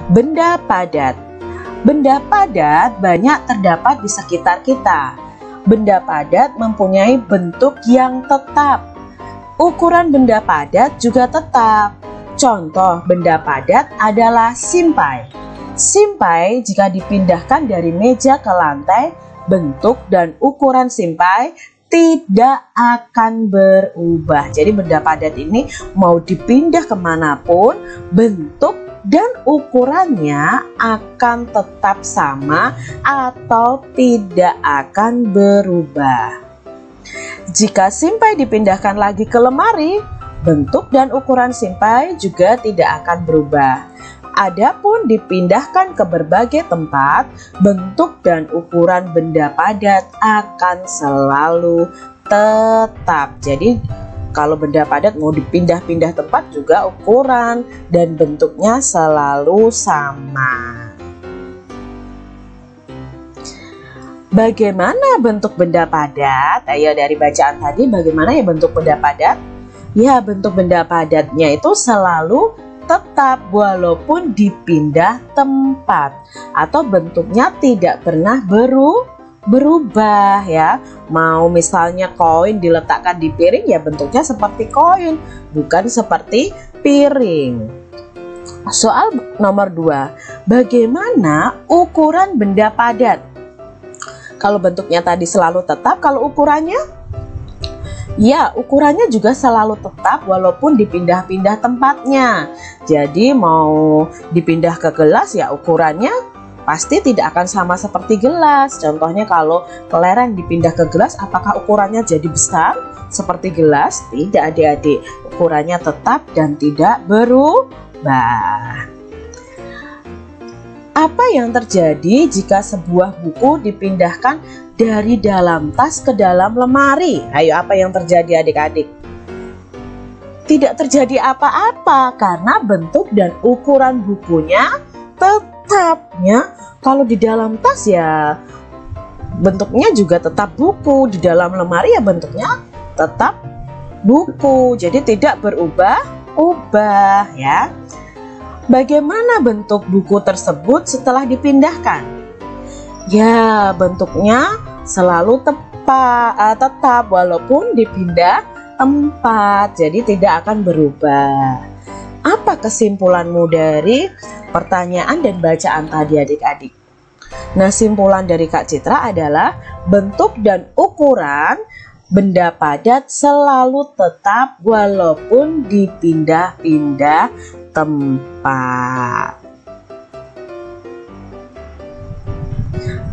Benda padat. Benda padat banyak terdapat di sekitar kita. Benda padat mempunyai bentuk yang tetap. Ukuran benda padat juga tetap. Contoh benda padat adalah simpai. Simpai jika dipindahkan dari meja ke lantai, bentuk dan ukuran simpai tidak akan berubah. Jadi benda padat ini mau dipindah kemanapun, bentuk dan ukurannya akan tetap sama atau tidak akan berubah. Jika simpai dipindahkan lagi ke lemari, bentuk dan ukuran simpai juga tidak akan berubah. Adapun dipindahkan ke berbagai tempat, bentuk dan ukuran benda padat akan selalu tetap. Jadi kalau benda padat mau dipindah-pindah tempat juga ukuran dan bentuknya selalu sama. Bagaimana bentuk benda padat? Ayo dari bacaan tadi bagaimana ya bentuk benda padat? Ya, bentuk benda padatnya itu selalu tetap walaupun dipindah tempat atau bentuknya tidak pernah berubah ya. Mau misalnya koin diletakkan di piring ya bentuknya seperti koin, bukan seperti piring. Soal nomor 2, bagaimana ukuran benda padat? Kalau bentuknya tadi selalu tetap, kalau ukurannya? Ya, ukurannya juga selalu tetap walaupun dipindah-pindah tempatnya. Jadi mau dipindah ke gelas ya ukurannya pasti tidak akan sama seperti gelas. Contohnya kalau kelereng dipindah ke gelas, apakah ukurannya jadi besar seperti gelas? Tidak adik-adik, ukurannya tetap dan tidak berubah. Apa yang terjadi jika sebuah buku dipindahkan dari dalam tas ke dalam lemari? Ayo, apa yang terjadi adik-adik? Tidak terjadi apa-apa karena bentuk dan ukuran bukunya tetapnya. Kalau di dalam tas ya bentuknya juga tetap buku, di dalam lemari ya bentuknya tetap buku. Jadi tidak berubah-ubah ya. Bagaimana bentuk buku tersebut setelah dipindahkan? Ya, bentuknya selalu tetap walaupun dipindah tempat, jadi tidak akan berubah. Apa kesimpulanmu dari pertanyaan dan bacaan tadi adik-adik? Nah, simpulan dari Kak Citra adalah bentuk dan ukuran benda padat selalu tetap walaupun dipindah-pindah tempat.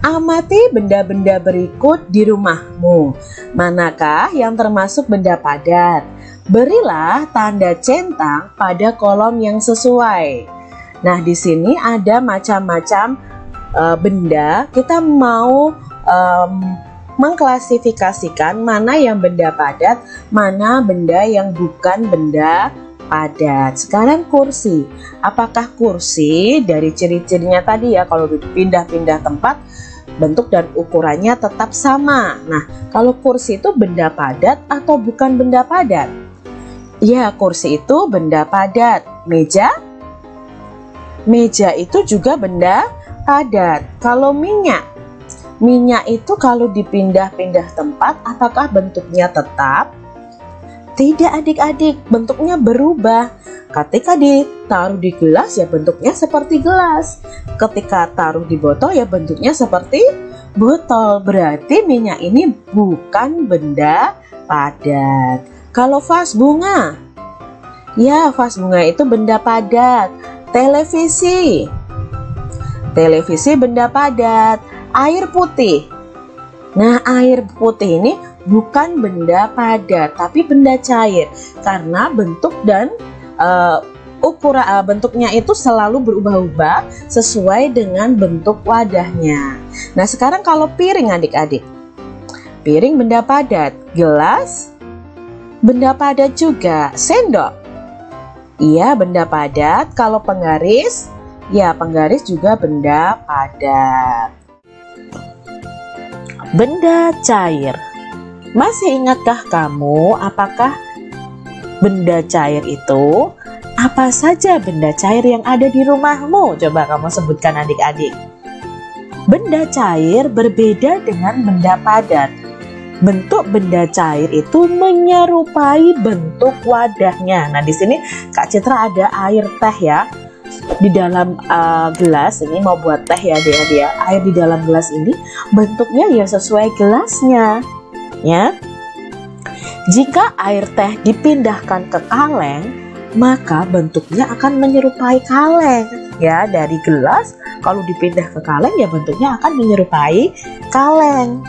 Amati benda-benda berikut di rumahmu. Manakah yang termasuk benda padat? Berilah tanda centang pada kolom yang sesuai. Nah, di sini ada macam-macam benda. Kita mau mengklasifikasikan mana yang benda padat, mana benda yang bukan benda padat. Sekarang kursi. Apakah kursi dari ciri-cirinya tadi ya, kalau dipindah-pindah tempat bentuk dan ukurannya tetap sama. Nah, kalau kursi itu benda padat atau bukan benda padat? Ya, kursi itu benda padat. Meja? Meja itu juga benda padat. Kalau minyak? Minyak itu kalau dipindah-pindah tempat apakah bentuknya tetap? Tidak adik-adik, bentuknya berubah. Ketika ditaruh di gelas ya bentuknya seperti gelas. Ketika taruh di botol ya bentuknya seperti botol. Berarti minyak ini bukan benda padat. Kalau vas bunga, ya vas bunga itu benda padat. Televisi, televisi benda padat. Air putih, nah air putih ini bukan benda padat tapi benda cair karena bentuk dan bentuknya itu selalu berubah-ubah sesuai dengan bentuk wadahnya. Nah, sekarang kalau piring adik-adik, piring benda padat. Gelas benda padat juga. Sendok, iya benda padat. Kalau penggaris, ya penggaris juga benda padat. Benda cair. Masih ingatkah kamu apakah benda cair itu Apa saja benda cair yang ada di rumahmu? Coba kamu sebutkan adik-adik. Benda cair berbeda dengan benda padat. Bentuk benda cair itu menyerupai bentuk wadahnya. Nah, di sini Kak Citra ada air teh ya. Di dalam gelas ini mau buat teh ya dia. Air di dalam gelas ini bentuknya ya sesuai gelasnya. Ya. Jika air teh dipindahkan ke kaleng, maka bentuknya akan menyerupai kaleng. Ya, dari gelas kalau dipindah ke kaleng ya bentuknya akan menyerupai kaleng.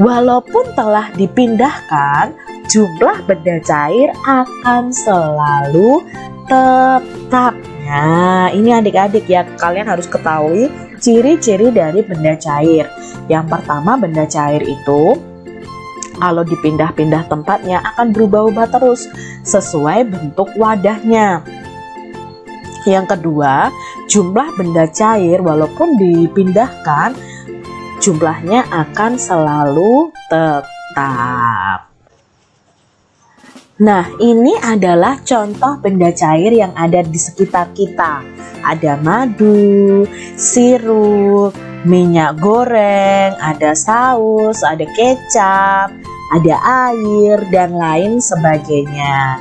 Walaupun telah dipindahkan, jumlah benda cair akan selalu tetap. Nah, ini adik-adik ya, kalian harus ketahui ciri-ciri dari benda cair. Yang pertama, benda cair itu kalau dipindah-pindah tempatnya akan berubah-ubah terus sesuai bentuk wadahnya. Yang kedua, jumlah benda cair walaupun dipindahkan, jumlahnya akan selalu tetap. Nah, ini adalah contoh benda cair yang ada di sekitar kita. Ada madu, sirup, minyak goreng, ada saus, ada kecap, ada air, dan lain sebagainya.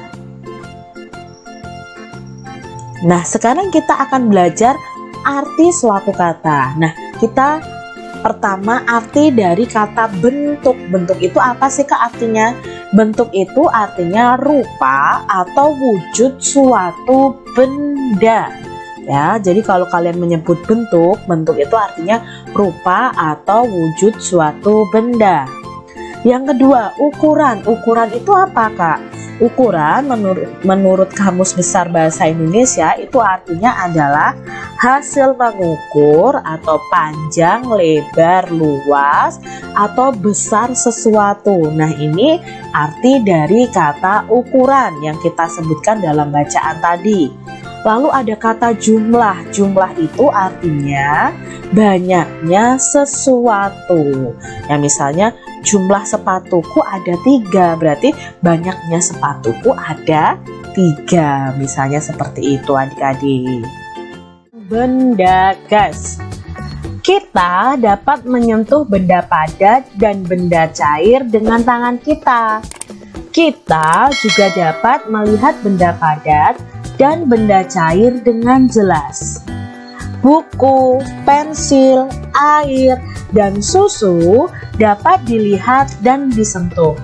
Nah, sekarang kita akan belajar arti suatu kata. Nah, kita pertama arti dari kata bentuk. Bentuk itu apa sih Kak artinya? Bentuk itu artinya rupa atau wujud suatu benda. Ya, jadi kalau kalian menyebut bentuk, bentuk itu artinya rupa atau wujud suatu benda. Yang kedua, ukuran. Ukuran itu apa Kak? Ukuran menurut Kamus Besar Bahasa Indonesia itu artinya adalah hasil mengukur atau panjang, lebar, luas, atau besar sesuatu. Nah, ini arti dari kata ukuran yang kita sebutkan dalam bacaan tadi. Lalu ada kata jumlah. Jumlah itu artinya banyaknya sesuatu. Ya, misalnya jumlah sepatuku ada 3, berarti banyaknya sepatuku ada 3. Misalnya seperti itu adik-adik. Benda gas. Kita dapat menyentuh benda padat dan benda cair dengan tangan kita. Kita juga dapat melihat benda padat dan benda cair dengan jelas. Buku, pensil, air, dan susu dapat dilihat dan disentuh.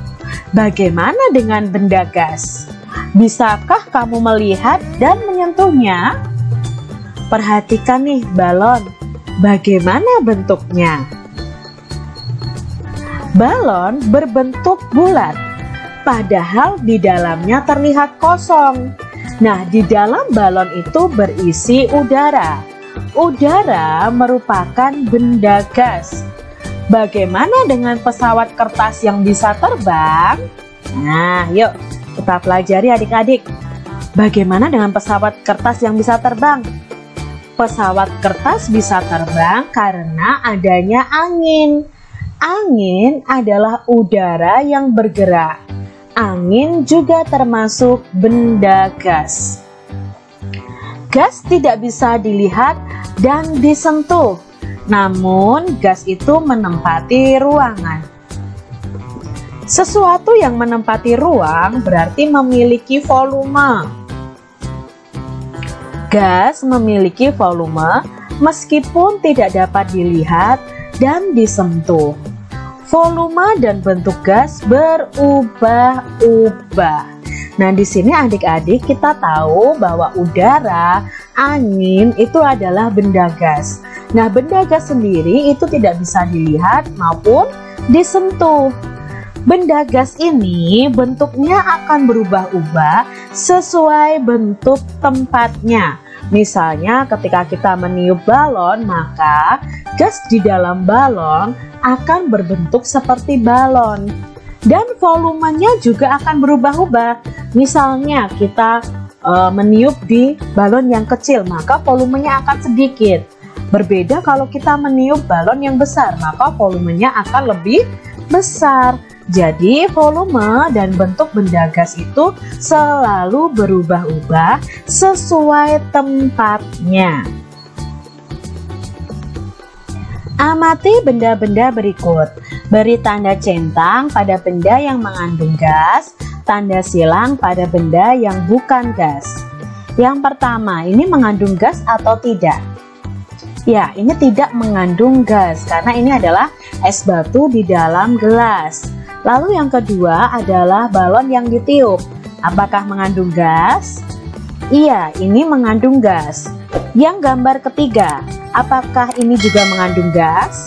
Bagaimana dengan benda gas? Bisakah kamu melihat dan menyentuhnya? Perhatikan nih balon. Bagaimana bentuknya? Balon berbentuk bulat, padahal di dalamnya terlihat kosong. Nah, di dalam balon itu berisi udara. Udara merupakan benda gas. Bagaimana dengan pesawat kertas yang bisa terbang? Nah, yuk kita pelajari adik-adik. Bagaimana dengan pesawat kertas yang bisa terbang? Pesawat kertas bisa terbang karena adanya angin. Angin adalah udara yang bergerak. Angin juga termasuk benda gas. Gas tidak bisa dilihat dan disentuh, namun gas itu menempati ruangan. Sesuatu yang menempati ruang berarti memiliki volume. Gas memiliki volume meskipun tidak dapat dilihat dan disentuh. Volume dan bentuk gas berubah-ubah. Nah, di sini adik-adik kita tahu bahwa udara, angin itu adalah benda gas. Nah, benda gas sendiri itu tidak bisa dilihat maupun disentuh. Benda gas ini bentuknya akan berubah-ubah sesuai bentuk tempatnya. Misalnya ketika kita meniup balon, maka gas di dalam balon akan berbentuk seperti balon. Dan volumenya juga akan berubah-ubah. Misalnya kita meniup di balon yang kecil, maka volumenya akan sedikit. Berbeda kalau kita meniup balon yang besar, maka volumenya akan lebih besar. Jadi volume dan bentuk benda gas itu selalu berubah-ubah sesuai tempatnya. Amati benda-benda berikut. Beri tanda centang pada benda yang mengandung gas, tanda silang pada benda yang bukan gas. Yang pertama, ini mengandung gas atau tidak? Ya, ini tidak mengandung gas karena ini adalah es batu di dalam gelas. Lalu yang kedua adalah balon yang ditiup. Apakah mengandung gas? Iya, ini mengandung gas. Yang gambar ketiga, apakah ini juga mengandung gas?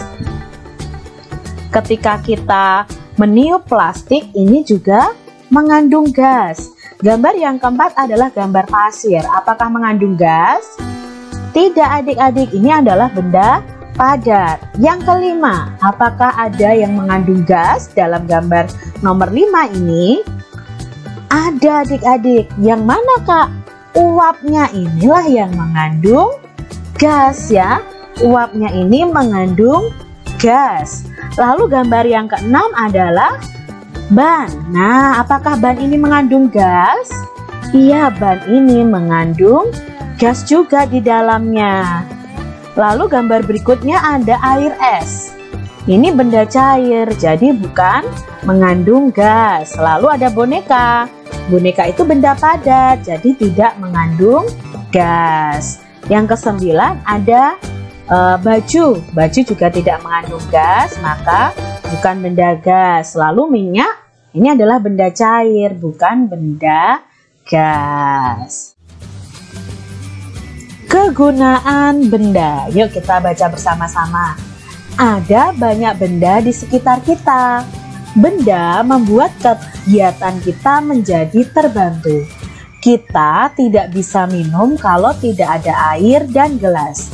Ketika kita meniup plastik, ini juga mengandung gas. Gambar yang keempat adalah gambar pasir. Apakah mengandung gas? Tidak adik-adik, ini adalah benda padat. Yang kelima, apakah ada yang mengandung gas dalam gambar nomor 5 ini? Ada adik-adik. Yang mana Kak? Uapnya inilah yang mengandung gas ya. Uapnya ini mengandung gas. Lalu gambar yang keenam adalah ban. Nah, apakah ban ini mengandung gas? Iya, ban ini mengandung gas juga di dalamnya. Lalu gambar berikutnya ada air es. Ini benda cair, jadi bukan mengandung gas. Lalu ada boneka. Boneka itu benda padat, jadi tidak mengandung gas. Yang kesembilan ada baju. Baju juga tidak mengandung gas, maka bukan benda gas. Lalu minyak, ini adalah benda cair, bukan benda gas. Kegunaan benda. Yuk kita baca bersama-sama. Ada banyak benda di sekitar kita. Benda membuat kegiatan kita menjadi terbantu. Kita tidak bisa minum kalau tidak ada air dan gelas.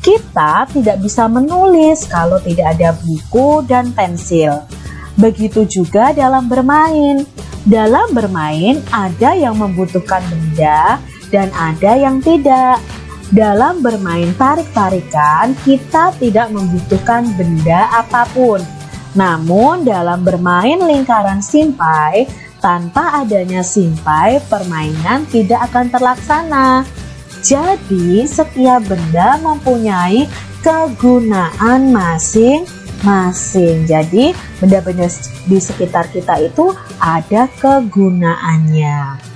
Kita tidak bisa menulis kalau tidak ada buku dan pensil. Begitu juga dalam bermain. Dalam bermain ada yang membutuhkan benda dan ada yang tidak. Dalam bermain tarik-tarikan kita tidak membutuhkan benda apapun. Namun dalam bermain lingkaran simpai, tanpa adanya simpai permainan tidak akan terlaksana. Jadi setiap benda mempunyai kegunaan masing-masing. Jadi benda-benda di sekitar kita itu ada kegunaannya.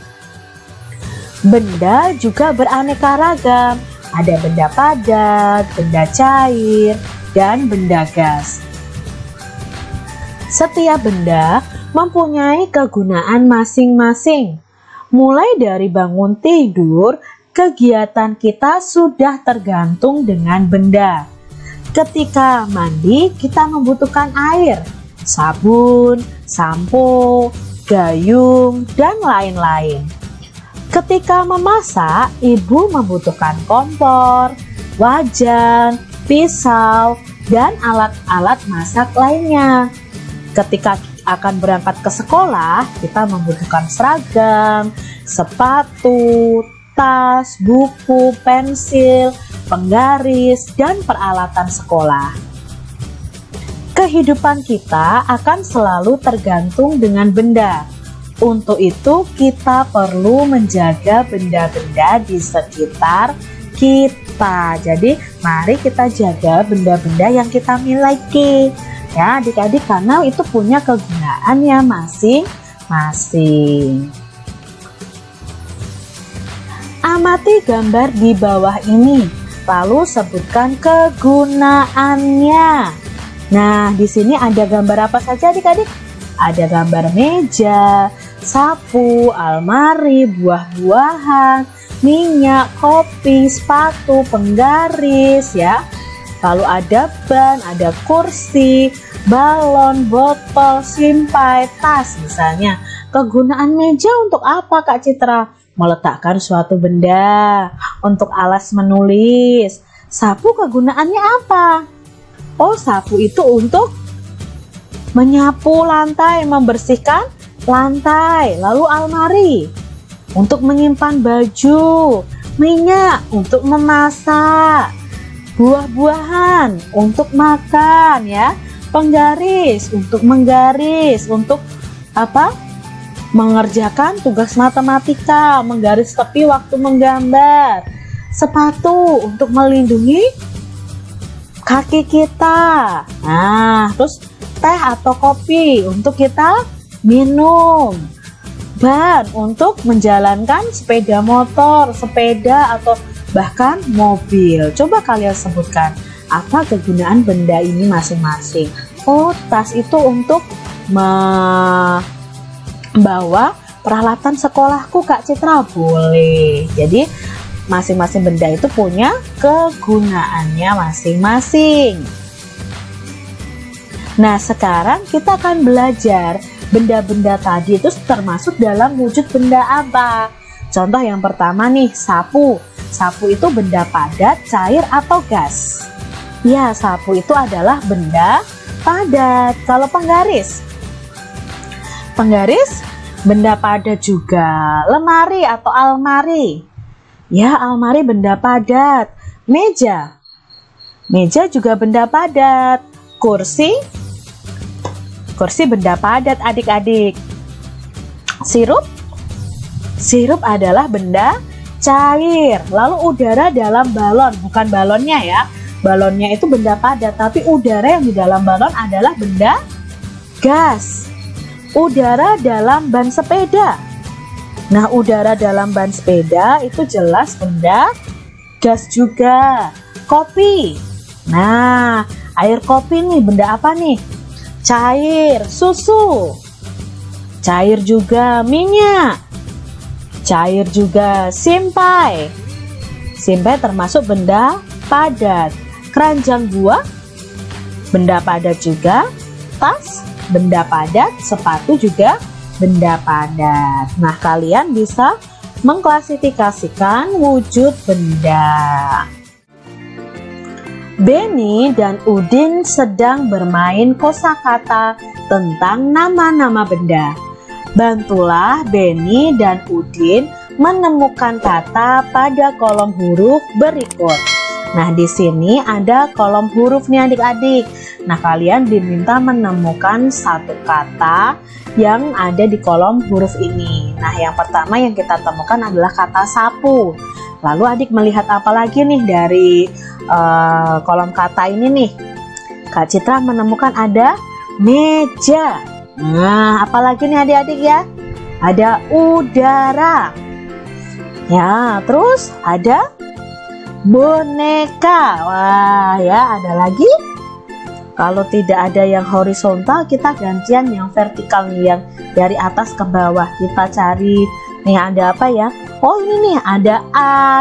Benda juga beraneka ragam. Ada benda padat, benda cair, dan benda gas. Setiap benda mempunyai kegunaan masing-masing. Mulai dari bangun tidur, kegiatan kita sudah tergantung dengan benda. Ketika mandi, kita membutuhkan air, sabun, sampo, gayung, dan lain-lain. Ketika memasak, ibu membutuhkan kompor, wajan, pisau, dan alat-alat masak lainnya. Ketika akan berangkat ke sekolah, kita membutuhkan seragam, sepatu, tas, buku, pensil, penggaris, dan peralatan sekolah. Kehidupan kita akan selalu tergantung dengan benda. Untuk itu kita perlu menjaga benda-benda di sekitar kita. Jadi mari kita jaga benda-benda yang kita miliki. Ya adik-adik, karena itu punya kegunaannya masing-masing. Amati gambar di bawah ini, lalu sebutkan kegunaannya. Nah, di sini ada gambar apa saja adik-adik? Ada gambar meja, sapu, almari, buah-buahan, minyak, kopi, sepatu, penggaris ya. Lalu ada ban, ada kursi, balon, botol, simpai, tas misalnya. Kegunaan meja untuk apa Kak Citra? Meletakkan suatu benda, untuk alas menulis. Sapu kegunaannya apa? Oh, sapu itu untuk menyapu lantai, membersihkan lantai. Lalu almari untuk menyimpan baju, minyak untuk memasak, buah-buahan untuk makan ya. penggaris, untuk menggaris, untuk apa? Mengerjakan tugas matematika, menggaris tepi waktu menggambar. Sepatu untuk melindungi kaki kita. Nah, terus teh atau kopi untuk kita minum. Ban untuk menjalankan sepeda motor, sepeda atau bahkan mobil. Coba kalian sebutkan apa kegunaan benda ini masing-masing. Oh, tas itu untuk membawa peralatan sekolahku, Kak Citra. Boleh. Jadi masing-masing benda itu punya kegunaannya masing-masing. Nah, sekarang kita akan belajar benda-benda tadi itu termasuk dalam wujud benda apa. Contoh yang pertama nih, sapu. Sapu itu benda padat, cair, atau gas? Ya, sapu itu adalah benda padat. Kalau penggaris? Penggaris benda padat juga. Lemari atau almari? Ya, almari benda padat. Meja? Meja juga benda padat. Kursi? Kursi benda padat, adik-adik. Sirup? Sirup adalah benda cair. Lalu udara dalam balon, bukan balonnya ya. Balonnya itu benda padat, tapi udara yang di dalam balon adalah benda gas. Udara dalam ban sepeda. Nah, udara dalam ban sepeda itu jelas benda gas juga. Kopi. Nah, air kopi nih benda apa nih? Cair. Susu. Cair juga. Minyak. Cair juga. Simpai. Simpai termasuk benda padat. Keranjang buah, benda padat juga. Tas, benda padat. Sepatu juga benda padat. Nah, kalian bisa mengklasifikasikan wujud benda. Beni dan Udin sedang bermain kosakata tentang nama-nama benda. Bantulah Beni dan Udin menemukan kata pada kolom huruf berikut. Nah, di sini ada kolom huruf nih adik-adik. Nah, kalian diminta menemukan satu kata yang ada di kolom huruf ini. Nah, yang pertama yang kita temukan adalah kata sapu. Lalu adik melihat apa lagi nih dari kolom kata ini nih? Kak Citra menemukan ada meja. Nah, apalagi nih adik-adik ya? Ada udara. Ya, terus ada boneka. Wah, ya ada lagi. Kalau tidak ada yang horizontal, kita gantian yang vertikal nih, yang dari atas ke bawah. Kita cari nih ada apa ya? Oh, ini nih ada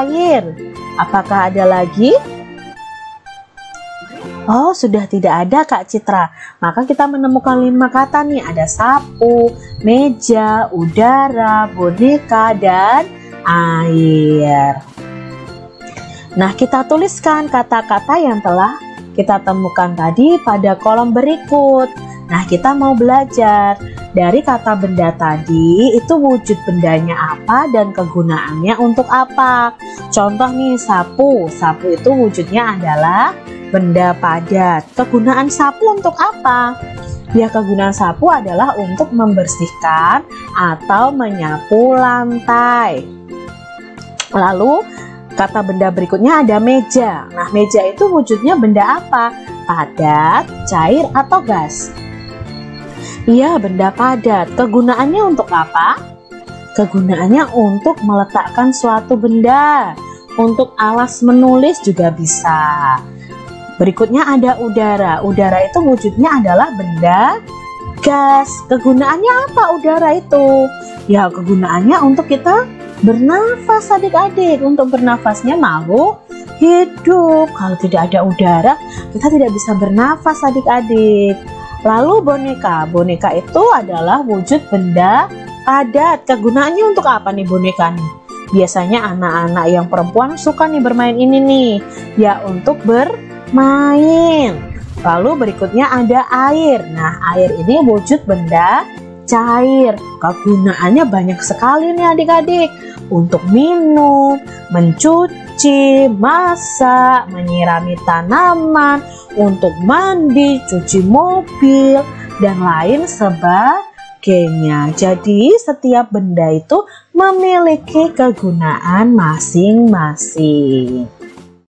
air. Apakah ada lagi? Oh, sudah tidak ada Kak Citra. Maka kita menemukan 5 kata nih. Ada sapu, meja, udara, boneka, dan air. Nah, kita tuliskan kata-kata yang telah kita temukan tadi pada kolom berikut. Nah, kita mau belajar dari kata benda tadi, itu wujud bendanya apa dan kegunaannya untuk apa. Contoh nih, sapu. Sapu itu wujudnya adalah benda padat. Kegunaan sapu untuk apa? Ya, kegunaan sapu adalah untuk membersihkan atau menyapu lantai. Lalu kata benda berikutnya ada meja. Nah, meja itu wujudnya benda apa? Padat, cair, atau gas? Iya, benda padat. Kegunaannya untuk apa? Kegunaannya untuk meletakkan suatu benda. Untuk alas menulis juga bisa. Berikutnya ada udara. Udara itu wujudnya adalah benda gas. Kegunaannya apa udara itu? Ya, kegunaannya untuk kita bernafas adik-adik. Untuk bernafasnya makhluk hidup. Kalau tidak ada udara, kita tidak bisa bernafas adik-adik. Lalu boneka. Boneka itu adalah wujud benda padat. Kegunaannya untuk apa nih boneka nih? Biasanya anak-anak yang perempuan suka nih bermain ini nih. Ya, untuk bermain. Lalu berikutnya ada air. Nah, air ini wujud benda cair. Kegunaannya banyak sekali nih adik-adik. Untuk minum, mencuci, mencuci, masak, menyirami tanaman, untuk mandi, cuci mobil, dan lain sebagainya. Jadi setiap benda itu memiliki kegunaan masing-masing.